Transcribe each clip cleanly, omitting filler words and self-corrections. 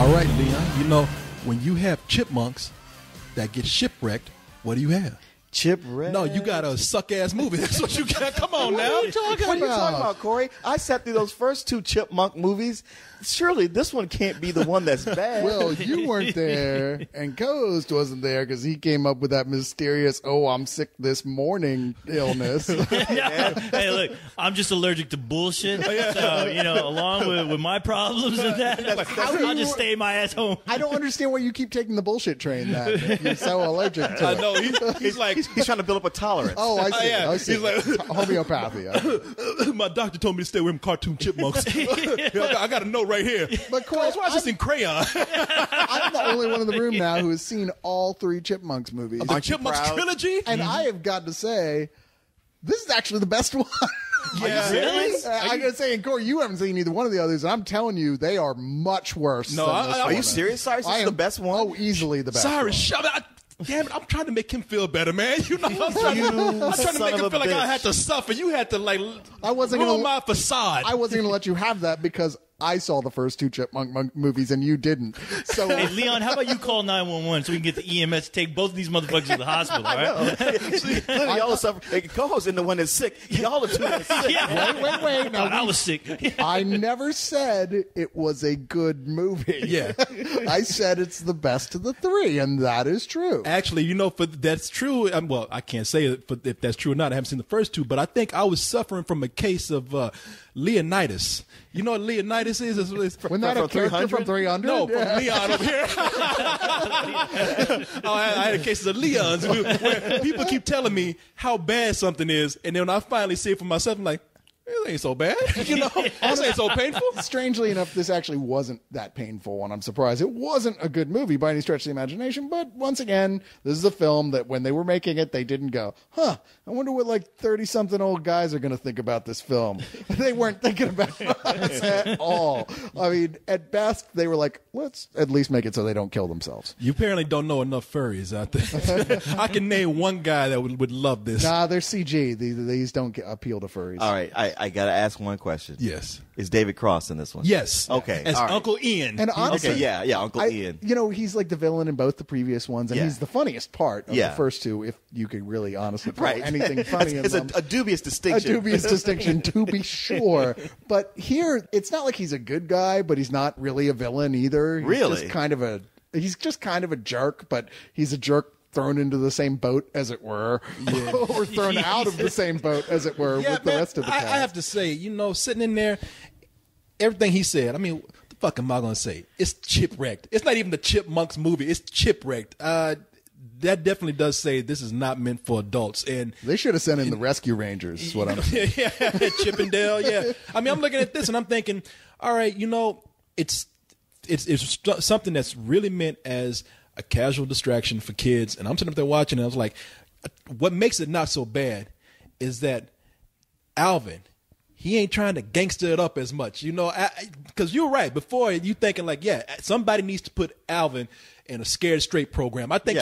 All right, Leon. You know, when you have chipmunks that get shipwrecked, what do you have? Chipwrecked? No, you got a suck-ass movie. That's what you got. Come on now. What are you talking about, Corey? I sat through those first two Chipmunk movies. Surely this one can't be the one that's bad. Well, you weren't there, and co-host wasn't there because he came up with that mysterious, I'm sick this morning illness. Hey, look, I'm just allergic to bullshit. So, along with my problems and that, I'll just stay my ass home. I don't understand why you keep taking the bullshit train then, if you're so allergic to it. I know. He's like... He's trying to build up a tolerance. Oh, I see. Yeah. I see. He's like, homeopathy. My doctor told me to stay away from cartoon chipmunks. I got a note right here. But Corey, why is this in crayon? I'm the only one in the room now who has seen all three Chipmunks movies. The Chipmunks trilogy? And I have got to say, this is actually the best one. Yeah. Really? I gotta say, and Corey, you haven't seen either one of the others, and I'm telling you, they are much worse. No, than this Are one. you serious, Cyrus? This is the best one? Oh, easily the best Sorry, one. shut up. Damn it, I'm trying to make him feel better, man. I'm trying to make him feel like I had to suffer. You had to, I wasn't ruin gonna, my facade. I wasn't going to let you have that because I saw the first two Chipmunk movies and you didn't. So, Hey, Leon, how about you call 911 so we can get the EMS to take both of these motherfuckers to the hospital, all right? Literally, y'all are suffering. Hey, co-host in the one that's sick. Y'all are two that's sick. Yeah. wait. Now, I was sick. I never said it was a good movie. Yeah. I said it's the best of the three, and that is true. Actually, that's true. Well, I can't say if that's true or not. I haven't seen the first two, but I think I was suffering from a case of Leonidas. You know what Leonidas is? Wasn't that a character from 300? No, from Leon over here. I had cases of Leons where people keep telling me how bad something is, and then when I finally see it for myself, I'm like, it ain't so bad. This ain't so painful. Strangely enough, this actually wasn't that painful, and I'm surprised. It wasn't a good movie by any stretch of the imagination, but once again, this is a film that when they were making it, they didn't go, I wonder what 30-something old guys are going to think about this film. They weren't thinking about us at all. I mean, at best, they were like, let's at least make it so they don't kill themselves. You apparently don't know enough furries out there. I can name one guy that would love this. Nah, they're CG. These don't appeal to furries. All right, I got to ask one question. Yes. Is David Cross in this one? Yes. Okay. As all right. Uncle Ian. And honestly, Okay, yeah, Uncle Ian. He's like the villain in both the previous ones, and Yeah. he's the funniest part of Yeah. the first two, if you could really honestly call Right. anything funny in It's them. a dubious distinction. A dubious distinction, to be sure. But here, it's not like he's a good guy, but he's not really a villain either. Really? He's just kind of a jerk, but he's a jerk thrown into the same boat, as it were, or thrown out of the same boat, as it were, with the rest of the cast. I have to say, sitting in there, everything he said, I mean, what the fuck am I going to say? It's Chipwrecked. It's not even the Chipmunks movie. It's Chipwrecked. That definitely does say this is not meant for adults. And they should have sent in the Rescue Rangers, is what I'm saying. Yeah, Chippendale, yeah. I mean, I'm looking at this and I'm thinking, all right, it's something that's really meant as a casual distraction for kids. And I'm sitting up there watching and I was like, what makes it not so bad is that Alvin, he ain't trying to gangster it up as much, because you're right. Before you thinking somebody needs to put Alvin in a Scared Straight program. I think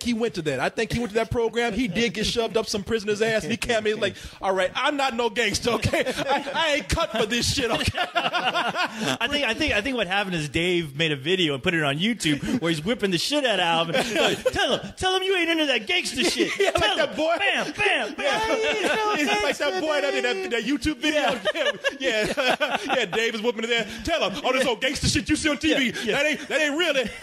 he went to that. I think he went to that program. He did get shoved up some prisoner's ass, and he came in like, all right, I'm not no gangster, okay? I ain't cut for this shit, okay? I think what happened is Dave made a video and put it on YouTube where he's whipping the shit out of Alvin. Like, tell him you ain't into that gangster shit. Yeah, tell like that boy. Bam, bam, bam. It's like that boy that did that YouTube video. Yeah, Dave is whooping his ass. Tell him, this old gangster shit you see on TV, that ain't real. It ain't real.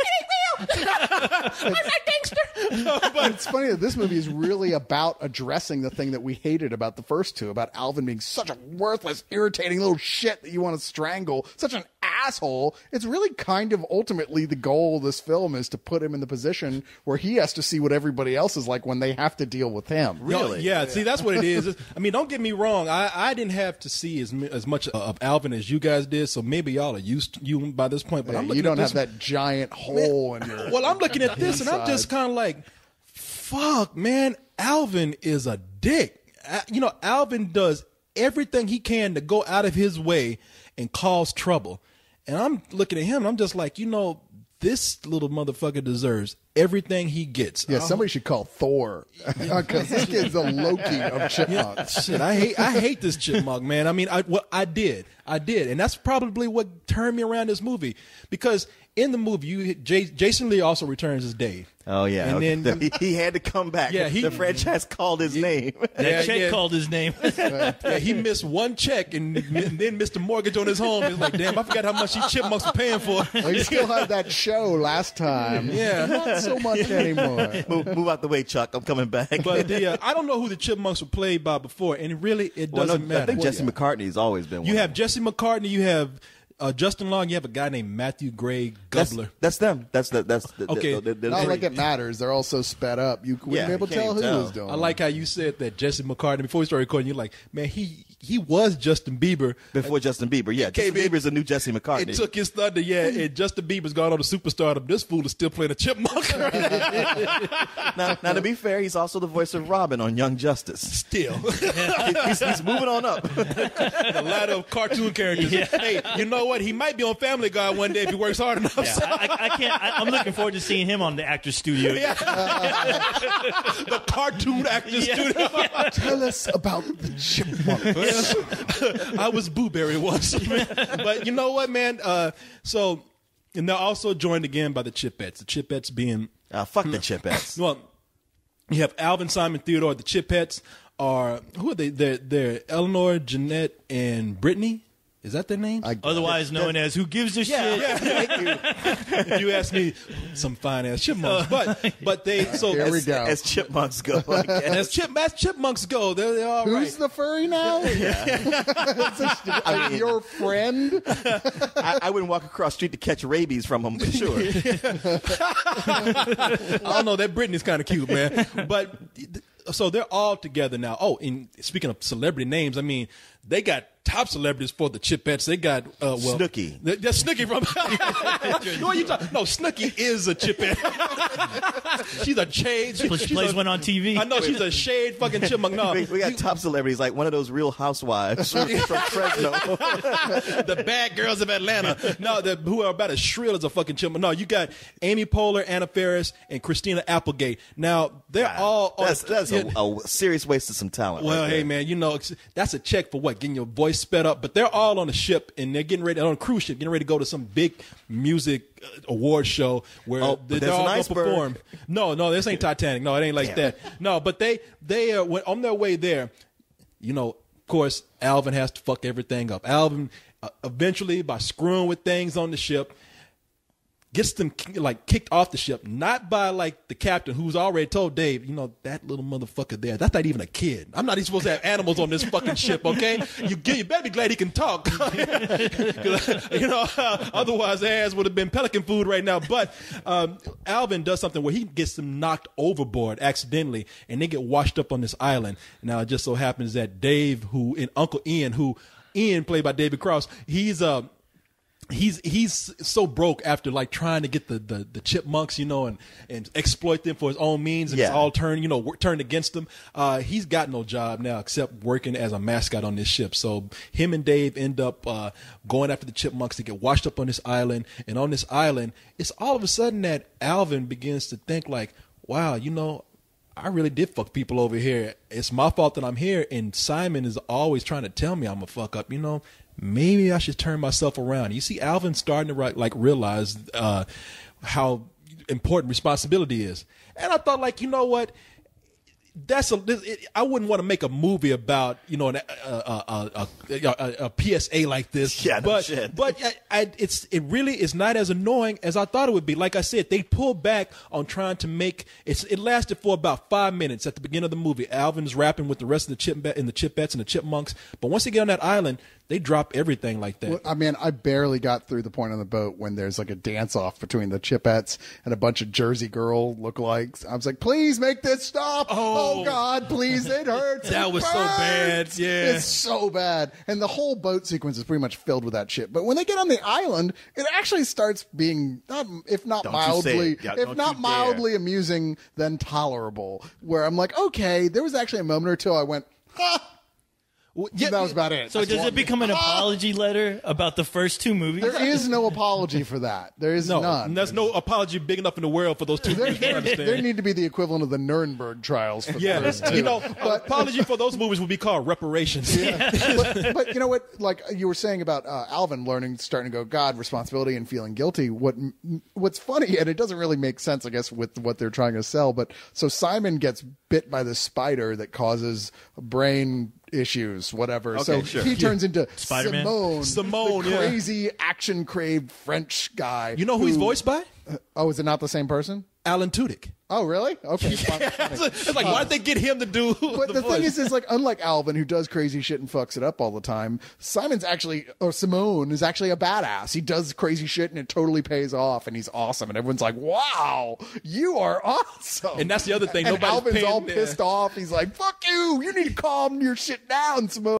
I'm not gangster. But it's funny that this movie is really about addressing the thing that we hated about the first two, about Alvin being such a worthless, irritating little shit that you want to strangle, such an asshole. It's really kind of ultimately the goal of this film is to put him in the position where he has to see what everybody else is like when they have to deal with him. Really? Yeah, see, that's what it is. I mean, don't get me wrong. I didn't have to see as much of Alvin as you guys did, so maybe y'all are used to you by this point. But Yeah, I'm you don't at have that giant hole in your... Well, I'm looking at this, and I'm just kind of like, fuck, man, Alvin is a dick. Alvin does everything he can to go out of his way and cause trouble. And I'm looking at him, and I'm just like, this little motherfucker deserves everything he gets. Yeah, somebody should call Thor because this kid's the Loki of chipmunks. Shit, I hate this chipmunk, man. I mean, I did, and that's probably what turned me around this movie, because in the movie, Jason Lee also returns as Dave. Oh yeah, and then he had to come back. Yeah, the franchise called his name. That check called his name. Yeah, he missed one check and then missed the mortgage on his home. He's like, damn, I forgot how much these chipmunks were paying for. Well, he still had that show last time. Yeah, not so much anymore. Move out the way, Chuck. I'm coming back. But I don't know who the chipmunks were played by before, and really, it doesn't matter. I think Jesse McCartney's always been one. You have Jesse McCartney. You have Justin Long. You have a guy named Matthew Gray Gubler. That's them. That's Okay. Not like it matters. They're all so sped up. You wouldn't be able to tell who was doing. I like how you said that Jesse McCartney, before we started recording, you're like, man, he was Justin Bieber. Before Justin Bieber. Yeah, Justin Bieber's a new Jesse McCartney. It took his thunder, yeah, and Justin Bieber's gone on to superstardom. This fool is still playing a chipmunk. now, to be fair, he's also the voice of Robin on Young Justice. Still. he's moving on up. The ladder of cartoon characters. Yeah. Hey, you know what? He might be on Family Guy one day if he works hard enough. Yeah, I can't. I'm looking forward to seeing him on the Actors Studio. Yeah. The Cartoon Actors Studio. Tell us about the chipmunks. I was Boo Berry once. But you know what, man? And they're also joined again by the Chipettes. The Chipettes being... fuck the Chipettes. Well, you have Alvin, Simon, Theodore. The Chipettes are... Who are they? They're Eleanor, Jeanette, and Brittany. Is that their name? Otherwise known as Who Gives a Shit. Yeah. Thank you. You asked me some fine ass chipmunks, but they Here we go. As chipmunks go. As chipmunks go, they're all right. Who's the furry now? Your friend? I wouldn't walk across the street to catch rabies from him, for sure. I don't know. That Brittany's kind of cute, man. But so they're all together now. Oh, and speaking of celebrity names, I mean, they got top celebrities for the Chipettes. They got Snooki. That's Snooki from. No, Snooki is a Chipette. She's a shade. She plays one on TV. I know she's a shade fucking chipmunk. No, we got top celebrities like one of those Real Housewives from Fresno. The bad girls of Atlanta. No, who are about as shrill as a fucking chipmunk. No, you got Amy Poehler, Anna Faris, and Christina Applegate. Now they're all. That's a serious waste of some talent. Well, right hey man, that's a check for what? Getting your voice sped up. But they're all on a ship and they're getting ready on a cruise ship, getting ready to go to some big music award show where they're all going to perform. No, this ain't Titanic. No, it ain't like that. No, but they are on their way there. Of course, Alvin has to fuck everything up. Alvin eventually, by screwing with things on the ship, gets them kicked off the ship, not by the captain who's already told Dave, that little motherfucker there, that's not even a kid. I'm not even supposed to have animals on this fucking ship, okay? You better be glad he can talk. Otherwise their ass would have been pelican food right now. But Alvin does something where he gets them knocked overboard accidentally and they get washed up on this island. Now it just so happens that Dave, Uncle Ian, Ian played by David Cross, he's so broke after trying to get the chipmunks, and exploit them for his own means, and it's all turned against him. He's got no job now except working as a mascot on this ship. So him and Dave end up going after the chipmunks to get washed up on this island. And on this island, it's all of a sudden that Alvin begins to think wow, I really did fuck people over here. It's my fault that I'm here. And Simon is always trying to tell me I'm a fuck up, Maybe I should turn myself around. You see Alvin starting to realize how important responsibility is. And I thought what? I wouldn't want to make a movie about a PSA like this. Yeah, no but shit. But it really is not as annoying as I thought it would be. Like I said, they pulled back on trying to make it lasted for about 5 minutes at the beginning of the movie. Alvin's rapping with the rest of the Chipettes and the Chipmunks. But once they get on that island, they drop everything like that. Well, I mean, I barely got through the point on the boat when there's a dance off between the Chipettes and a bunch of Jersey Girl lookalikes. I was like, please make this stop. Oh God, please. It hurts. That was so bad. Yeah. It's so bad. And the whole boat sequence is pretty much filled with that shit. But when they get on the island, it actually starts being, if not mildly amusing, then tolerable. Where I'm like, okay, there was actually a moment or two I went, ha. that was about it. So does it become an apology letter about the first two movies? There is no apology for that. There is none. There's no apology big enough in the world for those two movies to understand. There need to be the equivalent of the Nuremberg trials for those two. You know, apology for those movies would be called reparations. But you know what? Like you were saying about Alvin starting to go, God, responsibility and feeling guilty. What's funny, and it doesn't really make sense, I guess, with what they're trying to sell. But so Simon gets bit by the spider that causes brain issues, whatever. Okay, so he turns into Spider-Man? Simone, the crazy action-craved French guy. You know who he's voiced by? Oh, is it not the same person? Alan Tudyk. Oh, really? Okay. It's like, why did they get him to do But the thing is like, unlike Alvin, who does crazy shit and fucks it up all the time, Simone is actually a badass. He does crazy shit and it totally pays off, and he's awesome. And everyone's like, wow, you are awesome. And that's the other thing. And Nobody's Alvin's paying, all pissed off. He's like, fuck you. You need to calm your shit down, Simone.